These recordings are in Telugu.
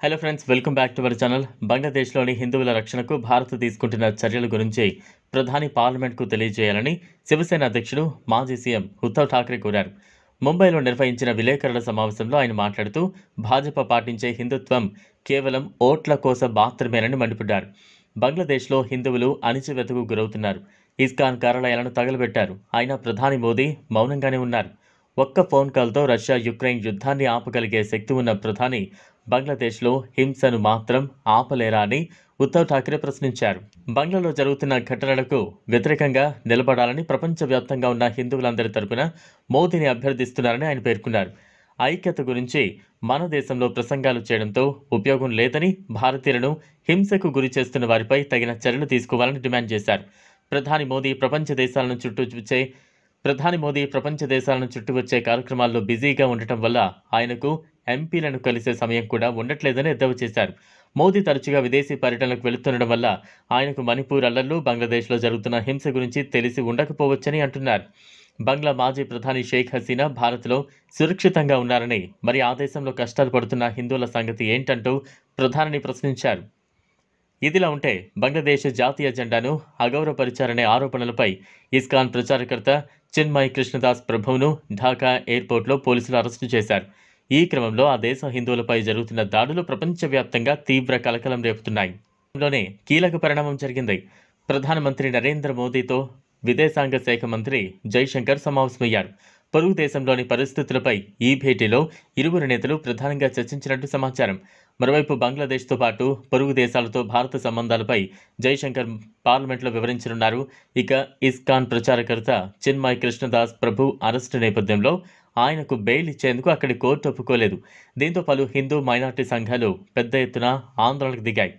Hello friends, welcome back to our channel. బంగ్లాదేశ్లోని హిందువుల రక్షణకు భారత్ తీసుకుంటున్న చర్యల గురించి ప్రధాని పార్లమెంట్కు తెలియజేయాలని శివసేన అధ్యక్షుడు మాజీ సీఎం ఉద్ధవ్ ఠాక్రే కోరారు. ముంబైలో నిర్వహించిన విలేకరుల సమావేశంలో ఆయన మాట్లాడుతూ భాజపా పాటించే హిందుత్వం కేవలం ఓట్ల కోసం మాత్రమేనని మండిపడ్డారు. బంగ్లాదేశ్లో హిందువులు అణిచివేతకు గురవుతున్నారు. ఇస్కాన్ కార్యాలయాలను తగలబెట్టారు. అయినా ప్రధాని మోదీ మౌనంగానే ఉన్నారు. ఒక్క ఫోన్ కాల్తో రష్యా యుక్రెయిన్ యుద్ధాన్ని ఆపగలిగే శక్తి ఉన్న ప్రధాని బంగ్లాదేశ్లో హింసను మాత్రం ఆపలేరా అని ఉద్ధవ్ ఠాక్రే ప్రశ్నించారు. బంగ్లాలో జరుగుతున్న ఘటనలకు వ్యతిరేకంగా నిలబడాలని ప్రపంచవ్యాప్తంగా ఉన్న హిందువులందరి తరపున మోదీని అభ్యర్థిస్తున్నారని ఆయన పేర్కొన్నారు. ఐక్యత గురించి మన దేశంలో ప్రసంగాలు చేయడంతో ఉపయోగం లేదని, భారతీయులను హింసకు గురి చేస్తున్న వారిపై తగిన చర్యలు తీసుకోవాలని డిమాండ్ చేశారు. ప్రధాని మోదీ ప్రపంచ దేశాలను చుట్టూ వచ్చే కార్యక్రమాల్లో బిజీగా ఉండటం వల్ల ఆయనకు ఎంపీలను కలిసే సమయం కూడా ఉండట్లేదని ఎద్దేవా చేశారు. మోదీ తరచుగా విదేశీ పర్యటనలకు వెళుతుండడం వల్ల ఆయనకు మణిపూర్ అల్లర్లు, బంగ్లాదేశ్లో జరుగుతున్న హింస గురించి తెలిసి ఉండకపోవచ్చని అంటున్నారు. బంగ్లా మాజీ ప్రధాని షేక్ హసీనా భారత్లో సురక్షితంగా ఉన్నారని, మరి ఆ దేశంలో కష్టాలు పడుతున్న హిందువుల సంగతి ఏంటంటూ ప్రధానిని ప్రశ్నించారు. ఇదిలా ఉంటే బంగ్లాదేశ్ జాతీయ జెండాను అగౌరవపరిచారనే ఆరోపణలపై ఇస్కాన్ ప్రచారకర్త చిన్మయ్ కృష్ణదాస్ ప్రభువును ఢాకా ఎయిర్పోర్ట్లో పోలీసులు అరెస్టు చేశారు. ఈ క్రమంలో ఆ దేశ హిందువులపై జరుగుతున్న దాడులు ప్రపంచవ్యాప్తంగా తీవ్ర కలకలం రేపుతున్నాయి. లోనే కీలక పరిణామం జరిగింది. ప్రధానమంత్రి నరేంద్ర మోదీతో విదేశాంగ శాఖ మంత్రి జైశంకర్ సమావేశమయ్యారు. పొరుగు దేశంలోని పరిస్థితులపై ఈ భేటీలో ఇరువురు నేతలు ప్రధానంగా చర్చించినట్టు సమాచారం. మరోవైపు బంగ్లాదేశ్తో పాటు పొరుగు దేశాలతో భారత సంబంధాలపై జైశంకర్ పార్లమెంట్లో వివరించనున్నారు. ఇక ఇస్కాన్ ప్రచారకర్త చిన్మయ్ కృష్ణదాస్ ప్రభు అరెస్టు నేపథ్యంలో ఆయనకు బెయిల్ ఇచ్చేందుకు అక్కడి కోర్టు ఒప్పుకోలేదు. దీంతో పలు హిందూ మైనార్టీ సంఘాలు పెద్ద ఎత్తున ఆందోళనకు దిగాయి.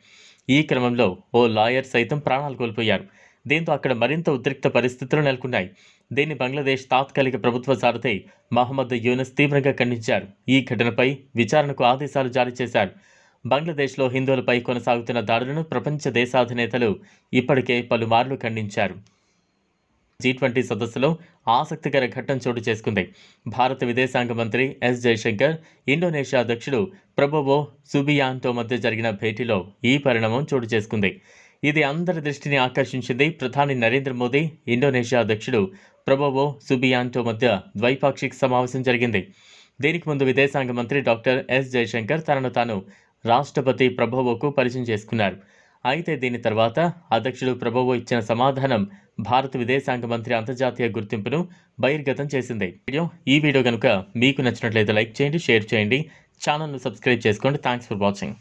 ఈ క్రమంలో ఓ లాయర్ సైతం ప్రాణాలు కోల్పోయారు. దీంతో అక్కడ మరింత ఉద్రిక్త పరిస్థితులు నెలకొన్నాయి. దీన్ని బంగ్లాదేశ్ తాత్కాలిక ప్రభుత్వ సారథి మహమ్మద్ యూనస్ తీవ్రంగా ఖండించారు. ఈ ఘటనపై విచారణకు ఆదేశాలు జారీ చేశారు. బంగ్లాదేశ్లో హిందువులపై కొనసాగుతున్న దాడులను ప్రపంచ దేశాధినేతలు ఇప్పటికే పలుమార్లు ఖండించారు. G20 సదస్సులో ఆసక్తికర ఘట్టం చోటు చేసుకుంది. భారత విదేశాంగ మంత్రి ఎస్ జైశంకర్, ఇండోనేషియా అధ్యక్షుడు ప్రబోవో సుబియాంటో మధ్య జరిగిన భేటీలో ఈ పరిణామం చోటు చేసుకుంది. ఇది అందరి దృష్టిని ఆకర్షించింది. ప్రధాని నరేంద్ర మోదీ, ఇండోనేషియా అధ్యక్షుడు ప్రబోవో సుబియాంటో మధ్య ద్వైపాక్షిక సమావేశం జరిగింది. దీనికి ముందు విదేశాంగ మంత్రి డాక్టర్ ఎస్ జైశంకర్ తనను తాను రాష్ట్రపతి ప్రబోవోకు పరిచయం చేసుకున్నారు. అయితే దీని తర్వాత అధ్యక్షుడు ప్రబోవో ఇచ్చిన సమాధానం భారత విదేశాంగ మంత్రి అంతర్జాతీయ గుర్తింపును బహిర్గతం చేసింది. ఈ వీడియో కనుక మీకు నచ్చినట్లయితే లైక్ చేయండి, షేర్ చేయండి, ఛానల్ను సబ్స్క్రైబ్ చేసుకోండి. Thanks for watching.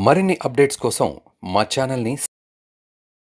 మరిన్ని అప్డేట్స్ కోసం మా ఛానల్ని